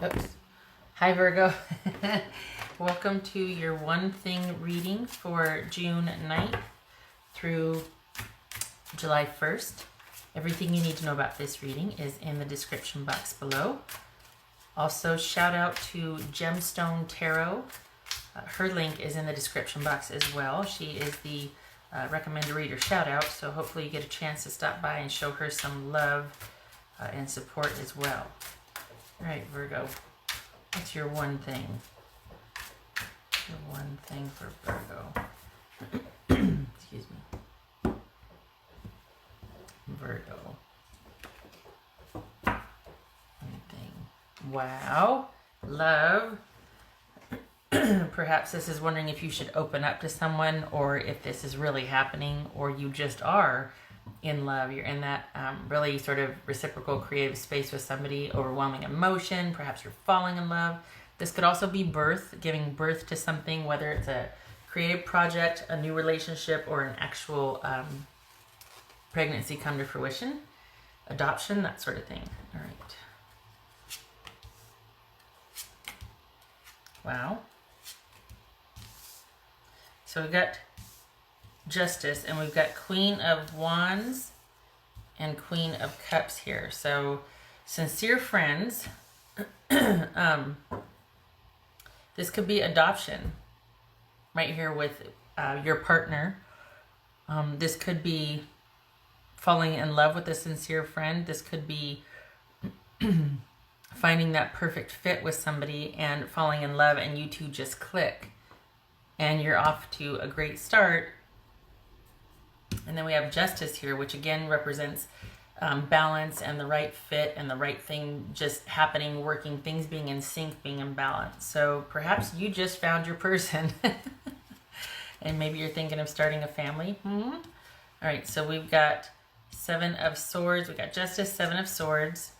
Oops. Hi Virgo. Welcome to your one thing reading for June 9th through July 1st. Everything you need to know about this reading is in the description box below. Also, shout out to Gemstone Tarot. Her link is in the description box as well. She is the recommended reader shout out, so hopefully you get a chance to stop by and show her some love and support as well. All right, Virgo, what's your one thing? Your one thing for Virgo. Excuse me. Virgo. One thing. Wow. Love. Perhaps this is wondering if you should open up to someone, or if this is really happening, or you just are in love. You're in that really sort of reciprocal creative space with somebody, overwhelming emotion. Perhaps you're falling in love. This could also be birth, giving birth to something, whether it's a creative project, a new relationship, or an actual pregnancy come to fruition, adoption, that sort of thing. All right. Wow. So we've got Justice, and we've got Queen of Wands and Queen of Cups here. So sincere friends. This could be adoption right here with your partner. This could be falling in love with a sincere friend. This could be finding that perfect fit with somebody and falling in love, and you two just click and you're off to a great start. And then we have Justice here, which again represents balance and the right fit and the right thing just happening, working, things being in sync, being in balance. So perhaps you just found your person and maybe you're thinking of starting a family. All right, so we've got Seven of Swords. We got Justice, Seven of Swords,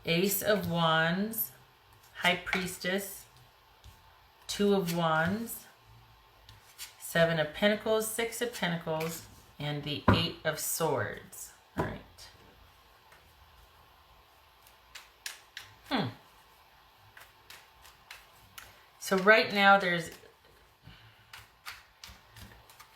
Ace of Wands, High Priestess, Two of Wands, Seven of Pentacles, Six of Pentacles, and the Eight of Swords. All right. So right now there's,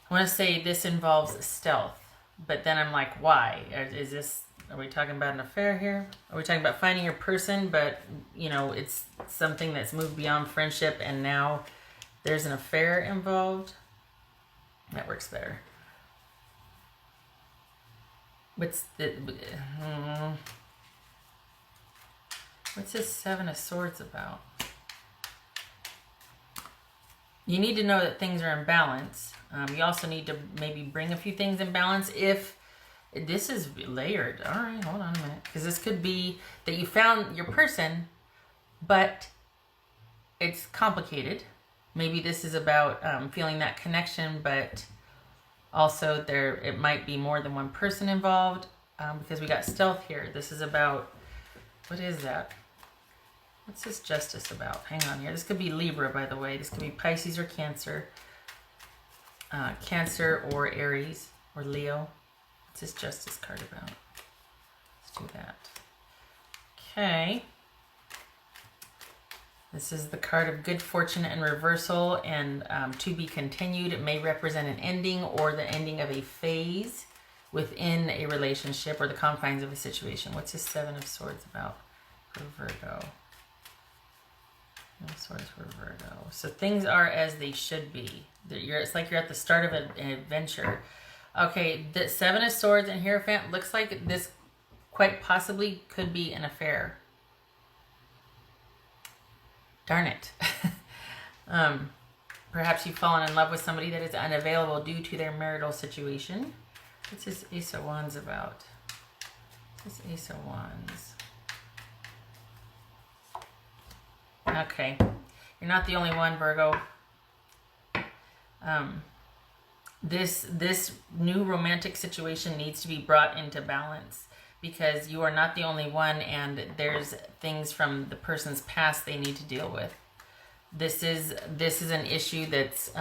I want to say this involves stealth, but then I'm like, why? Is this, are we talking about an affair here? Are we talking about finding your person, but you know, it's something that's moved beyond friendship and now there's an affair involved? That works better. What's this Seven of Swords about? You need to know that things are in balance. You also need to maybe bring a few things in balance if this is layered. All right, hold on a minute. Because this could be that you found your person, but it's complicated. Maybe this is about feeling that connection, but also it might be more than one person involved because we got stealth here. This is about, what is that? What's this Justice about? Hang on here. This could be Libra, by the way. This could be Pisces or Cancer. Cancer or Aries or Leo. What's this Justice card about? Let's do that. Okay. This is the card of good fortune and reversal and to be continued. It may represent an ending or the ending of a phase within a relationship or the confines of a situation. What's this Seven of Swords about for Virgo? Seven of Swords for Virgo. So things are as they should be. It's like you're at the start of an adventure. Okay, the Seven of Swords and Hierophant looks like this quite possibly could be an affair. Darn it. Perhaps you've fallen in love with somebody that is unavailable due to their marital situation. What's this Ace of Wands about? What's this Ace of Wands? Okay. You're not the only one, Virgo. This new romantic situation needs to be brought into balance, because you are not the only one, and there's things from the person's past they need to deal with. This is an issue that's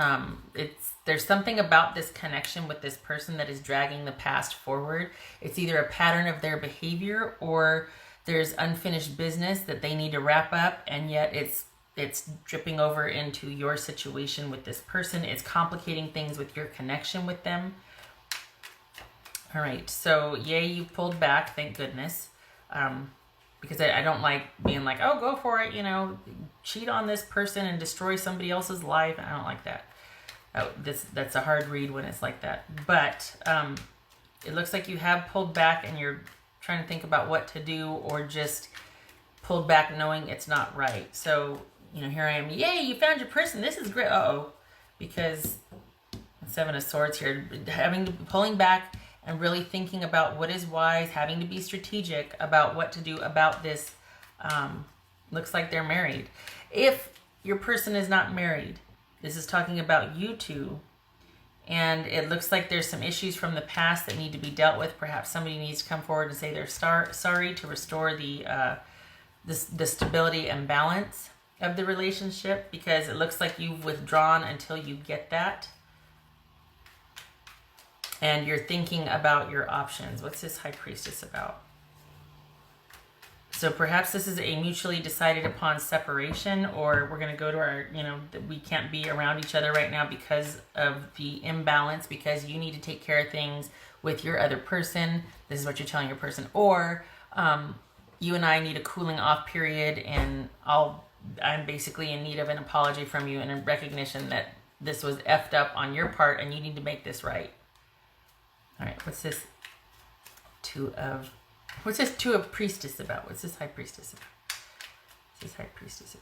there's something about this connection with this person that is dragging the past forward. It's either a pattern of their behavior or there's unfinished business that they need to wrap up, and yet it's dripping over into your situation with this person. It's complicating things with your connection with them. All right, so yay, you pulled back, thank goodness. Because I don't like being like, oh, go for it, you know, cheat on this person and destroy somebody else's life. I don't like that. Oh, that's a hard read when it's like that. But it looks like you have pulled back and you're trying to think about what to do, or just pulled back knowing it's not right. So, you know, here I am. Yay, you found your person. This is great. Uh-oh. Because Seven of Swords here, pulling back and really thinking about what is wise, having to be strategic about what to do about this. Looks like they're married. If your person is not married, this is talking about you two. And it looks like there's some issues from the past that need to be dealt with. Perhaps somebody needs to come forward and say they're sorry to restore the stability and balance of the relationship, because it looks like you've withdrawn until you get that. And you're thinking about your options. What's this High Priestess about? So perhaps this is a mutually decided upon separation, or we're going to go to our, you know, we can't be around each other right now because of the imbalance, because you need to take care of things with your other person. This is what you're telling your person. Or you and I need a cooling off period, and I'm basically in need of an apology from you and a recognition that this was effed up on your part and you need to make this right. All right, what's this Two of Priestess about? What's this High Priestess about? What's this High Priestess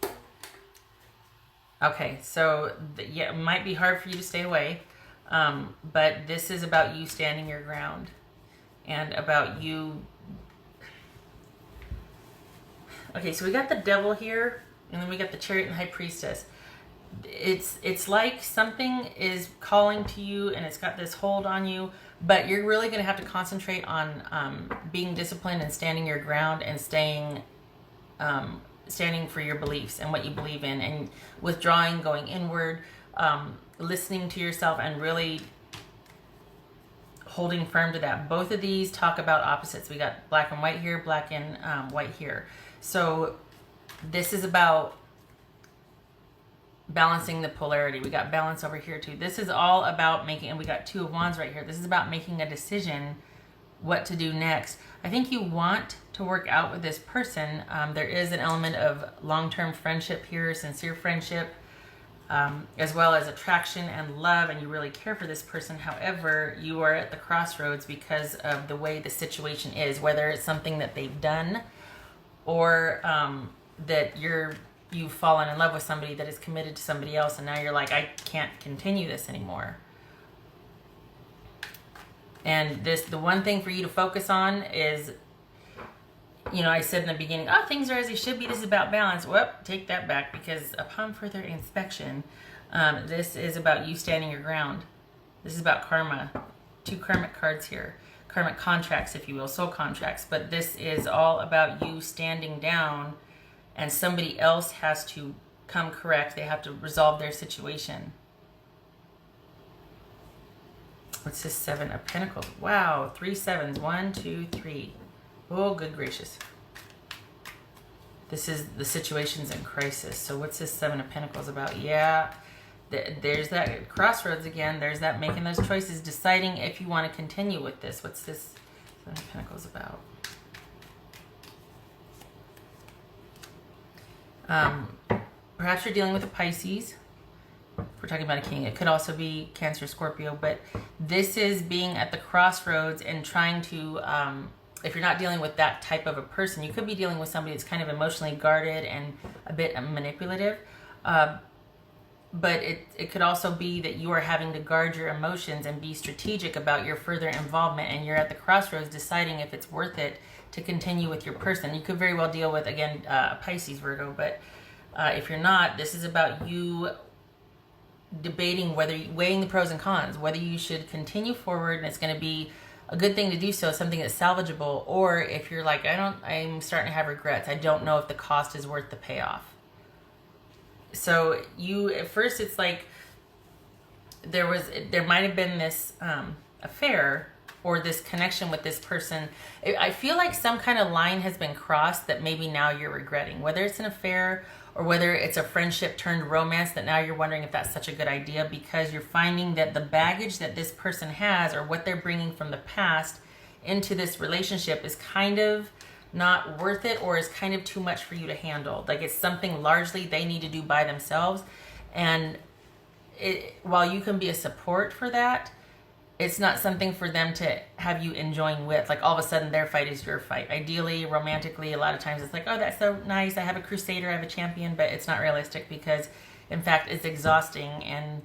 about? Okay, so yeah, it might be hard for you to stay away, but this is about you standing your ground, and about you. Okay, so we got the Devil here, and then we got the Chariot and High Priestess. It's like something is calling to you, and it's got this hold on you, but you're really going to have to concentrate on being disciplined and standing your ground, and standing for your beliefs and what you believe in, and withdrawing, going inward, listening to yourself, and really holding firm to that. Both of these talk about opposites. We got black and white here, black and white here. So this is about balancing the polarity. We got balance over here too. This is all about making, and we got Two of Wands right here. This is about making a decision what to do next. I think you want to work out with this person. There is an element of long-term friendship here, sincere friendship, as well as attraction and love, and you really care for this person. However, you are at the crossroads because of the way the situation is, whether it's something that they've done, or that you've fallen in love with somebody that is committed to somebody else, and now you're like, I can't continue this anymore. And the one thing for you to focus on is, you know, I said in the beginning, oh, things are as they should be. This is about balance. Whoop, take that back, because upon further inspection, this is about you standing your ground. This is about karma. Two karmic cards here. Karmic contracts, if you will, soul contracts. But this is all about you standing down, and somebody else has to come correct. They have to resolve their situation. What's this Seven of Pentacles? Wow, 3 sevens. 1, 2, 3. Oh, good gracious. This is the situation's in crisis. So what's this Seven of Pentacles about? Yeah, there's that crossroads again. There's that making those choices, deciding if you want to continue with this. What's this Seven of Pentacles about? Perhaps you're dealing with a Pisces. We're talking about a king. It could also be Cancer, Scorpio, but this is being at the crossroads and trying to, if you're not dealing with that type of a person, you could be dealing with somebody that's kind of emotionally guarded and a bit manipulative. But it could also be that you are having to guard your emotions and be strategic about your further involvement, and you're at the crossroads deciding if it's worth it to continue with your person. You could very well deal with, again, Pisces, Virgo, but if you're not, this is about you debating weighing the pros and cons, whether you should continue forward and it's going to be a good thing to do so, something that's salvageable, or if you're like, I'm starting to have regrets. I don't know if the cost is worth the payoff. So at first it's like there might have been this affair, or this connection with this person, I feel like some kind of line has been crossed that maybe now you're regretting, whether it's an affair or whether it's a friendship turned romance, that now you're wondering if that's such a good idea, because you're finding that the baggage that this person has or what they're bringing from the past into this relationship is kind of not worth it, or is kind of too much for you to handle. Like it's something largely they need to do by themselves. And while you can be a support for that, it's not something for them to have you enjoying with. Like all of a sudden their fight is your fight. Ideally, romantically, a lot of times it's like, oh, that's so nice. I have a crusader, I have a champion, but it's not realistic because in fact it's exhausting. And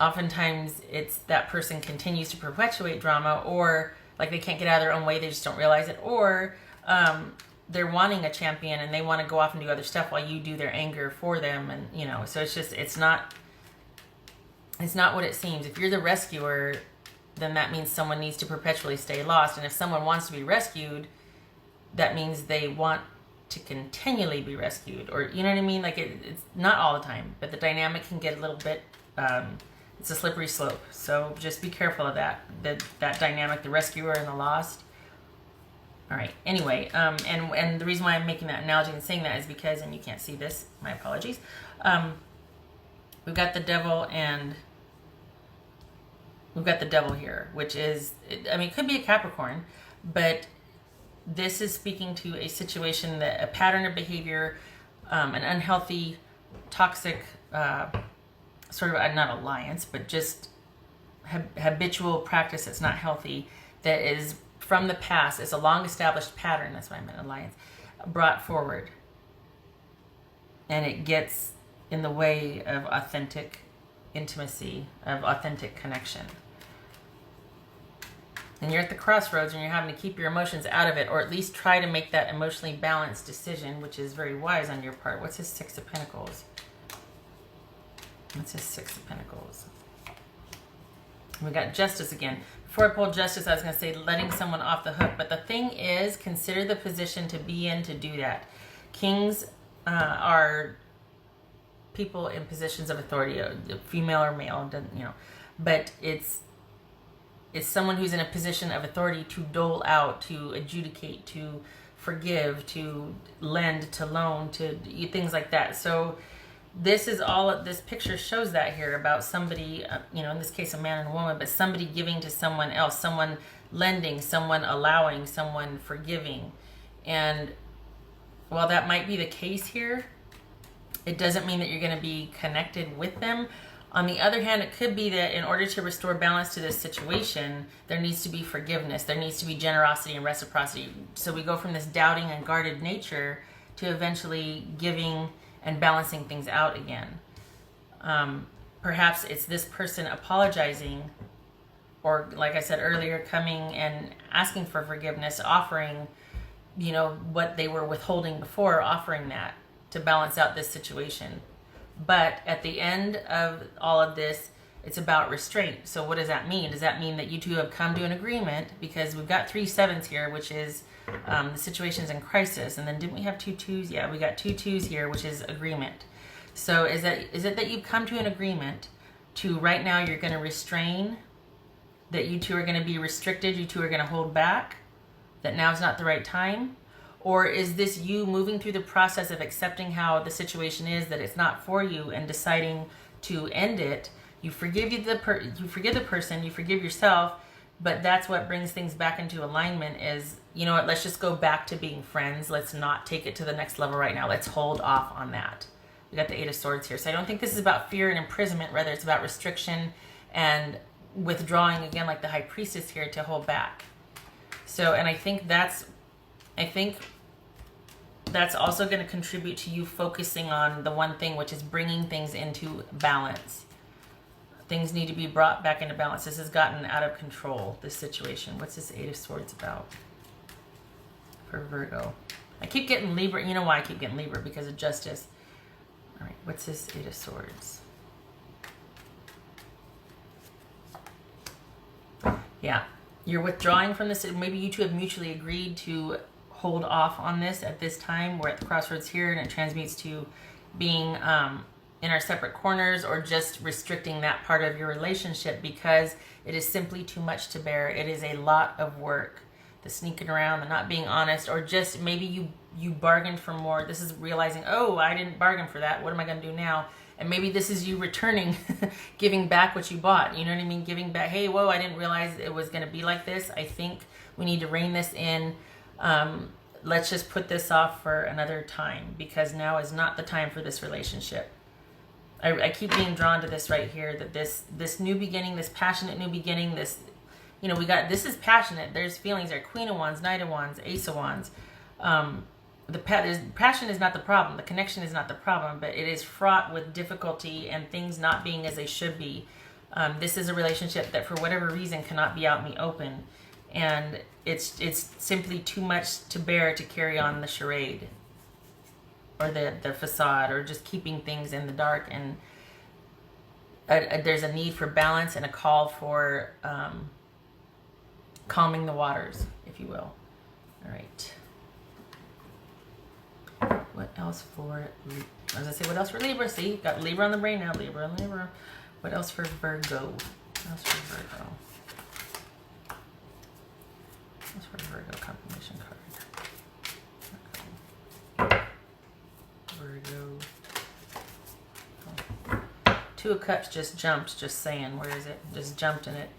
oftentimes it's that person continues to perpetuate drama, or like they can't get out of their own way. They just don't realize it. Or they're wanting a champion and they want to go off and do other stuff while you do their anger for them. And, you know, so it's just, it's not what it seems. If you're the rescuer, then that means someone needs to perpetually stay lost. And if someone wants to be rescued, that means they want to continually be rescued. Or, you know what I mean? Like it's not all the time, but the dynamic can get a little bit, it's a slippery slope. So just be careful of that dynamic, the rescuer and the lost. All right. Anyway, and the reason why I'm making that analogy and saying that is because, and you can't see this, my apologies. We've got the devil and we've got the devil here, which is, I mean, it could be a Capricorn, but this is speaking to a situation, that a pattern of behavior, an unhealthy, toxic, sort of, not alliance, but just habitual practice that's not healthy, that is from the past. It's a long established pattern, that's what I meant, alliance, brought forward. And it gets in the way of authentic intimacy, of authentic connection. And you're at the crossroads and you're having to keep your emotions out of it, or at least try to make that emotionally balanced decision, which is very wise on your part. What's his Six of Pentacles? What's his Six of Pentacles? We got Justice again. Before I pulled Justice, I was going to say letting someone off the hook. But the thing is, consider the position to be in to do that. Kings are people in positions of authority, female or male, you know. But it's someone who's in a position of authority to dole out, to adjudicate, to forgive, to lend, to loan, to things like that. So this is all, this picture shows that here about somebody, you know, in this case a man and a woman, but somebody giving to someone else, someone lending, someone allowing, someone forgiving. And while that might be the case here, it doesn't mean that you're going to be connected with them. On the other hand, it could be that in order to restore balance to this situation, there needs to be forgiveness. There needs to be generosity and reciprocity. So we go from this doubting and guarded nature to eventually giving and balancing things out again. Perhaps it's this person apologizing, or like I said earlier, coming and asking for forgiveness, offering, you know, what they were withholding before, offering that to balance out this situation. But at the end of all of this, it's about restraint. So what does that mean? Does that mean that you two have come to an agreement? Because we've got 3 7s here, which is the situation's in crisis. And then didn't we have 2 2s? Yeah, we got 2 2s here, which is agreement. So is it that you've come to an agreement to right now you're going to restrain, that you two are going to be restricted, you two are going to hold back, that now's not the right time? Or is this you moving through the process of accepting how the situation is, that it's not for you, and deciding to end it? You forgive the person, you forgive yourself, but that's what brings things back into alignment is, you know what, let's just go back to being friends. Let's not take it to the next level right now. Let's hold off on that. We got the 8 of Swords here. So I don't think this is about fear and imprisonment. Rather, it's about restriction and withdrawing, again, like the High Priestess here, to hold back. So, and I think that's also going to contribute to you focusing on the one thing, which is bringing things into balance. Things need to be brought back into balance. This has gotten out of control, this situation. What's this 8 of Swords about for Virgo? I keep getting Libra. You know why I keep getting Libra? Because of Justice. All right, what's this 8 of Swords? Yeah, you're withdrawing from this. Maybe you two have mutually agreed to hold off on this at this time. We're at the crossroads here, and it transmutes to being in our separate corners, or just restricting that part of your relationship because it is simply too much to bear. It is a lot of work. The sneaking around, the not being honest, or just maybe you bargained for more. This is realizing, oh, I didn't bargain for that. What am I going to do now? And maybe this is you returning, giving back what you bought. You know what I mean? Giving back, hey, whoa, I didn't realize it was going to be like this. I think we need to rein this in. Let's just put this off for another time, because now is not the time for this relationship. I keep being drawn to this right here, that this new beginning, this passionate new beginning, this, you know, this is passionate. There's feelings there. Queen of Wands, Knight of Wands, Ace of Wands. Passion is not the problem. The connection is not the problem, but it is fraught with difficulty and things not being as they should be. This is a relationship that for whatever reason cannot be out in the open. And it's simply too much to bear to carry on the charade or the facade, or just keeping things in the dark. And there's a need for balance and a call for calming the waters, if you will. All right. What else for, I was going to say, what else for Libra? See, got Libra on the brain now. Libra. What else for Virgo? What else for Virgo? What's for Virgo confirmation card? Virgo. Oh. Two of Cups just jumped, just saying. Where is it? Just jumped in it.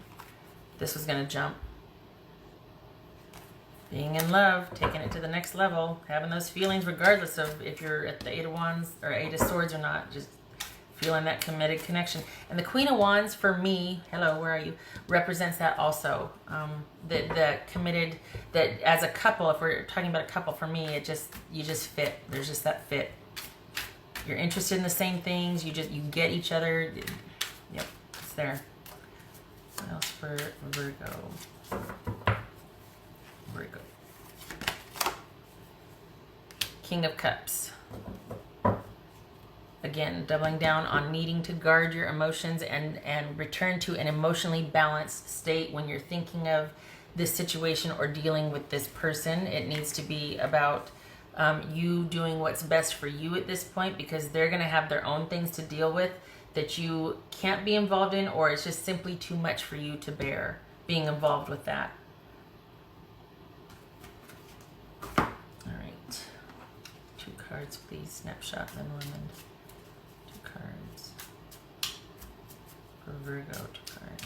This was going to jump. Being in love, taking it to the next level, having those feelings regardless of if you're at the Eight of Wands or Eight of Swords or not, just feeling that committed connection. And the Queen of Wands, for me, hello, where are you, represents that also. The committed, that as a couple, if we're talking about a couple, for me, you just fit. There's just that fit. You're interested in the same things. You get each other. Yep, it's there. What else for Virgo? Virgo. King of Cups. Again, doubling down on needing to guard your emotions and return to an emotionally balanced state when you're thinking of this situation or dealing with this person. It needs to be about you doing what's best for you at this point, because they're going to have their own things to deal with that you can't be involved in, or it's just simply too much for you to bear being involved with that. Cards, please. Snapshot, then women. 2 cards. For Virgo, 2 cards.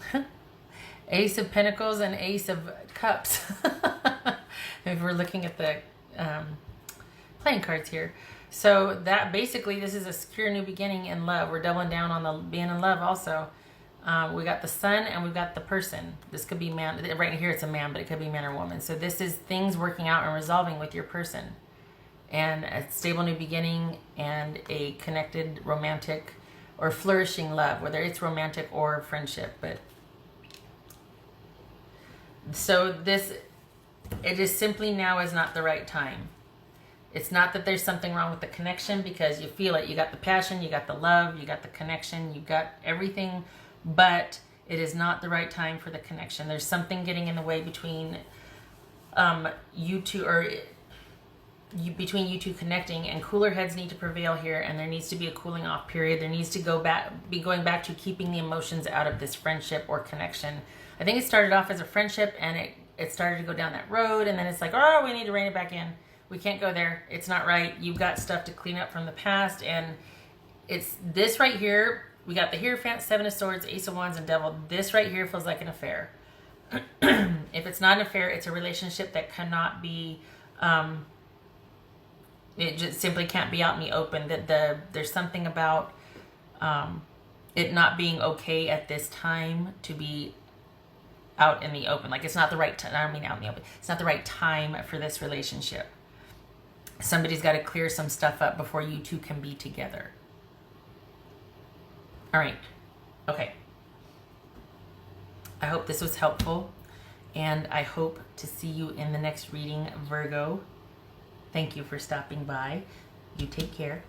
Virgo. Ace of Pentacles and Ace of Cups. If we're looking at the playing cards here. So that basically, this is a secure new beginning in love. We're doubling down on the being in love also. We got the sun and we've got the person. This could be man. Right here it's a man, but it could be man or woman. So this is things working out and resolving with your person. And a stable new beginning and a connected, romantic, or flourishing love, whether it's romantic or friendship. But so this, it is simply now is not the right time. It's not that there's something wrong with the connection, because you feel it. You got the passion, you got the love, you got the connection, you got everything, but it is not the right time for the connection. There's something getting in the way between you two, or between you two connecting, and cooler heads need to prevail here, and there needs to be a cooling off period. There needs to be going back to keeping the emotions out of this friendship or connection. I think it started off as a friendship, and it started to go down that road, and then it's like, oh, we need to rein it back in. We can't go there. It's not right. You've got stuff to clean up from the past. And it's this right here. We got the Hierophant, 7 of Swords, Ace of Wands, and Devil. This right here feels like an affair. If it's not an affair, it's a relationship that cannot be, it just simply can't be out in the open. There's something about it not being okay at this time to be out in the open. Like, it's not the right time. I don't mean out in the open. It's not the right time for this relationship. Somebody's got to clear some stuff up before you two can be together. All right. Okay. I hope this was helpful, and I hope to see you in the next reading, Virgo. Thank you for stopping by. You take care.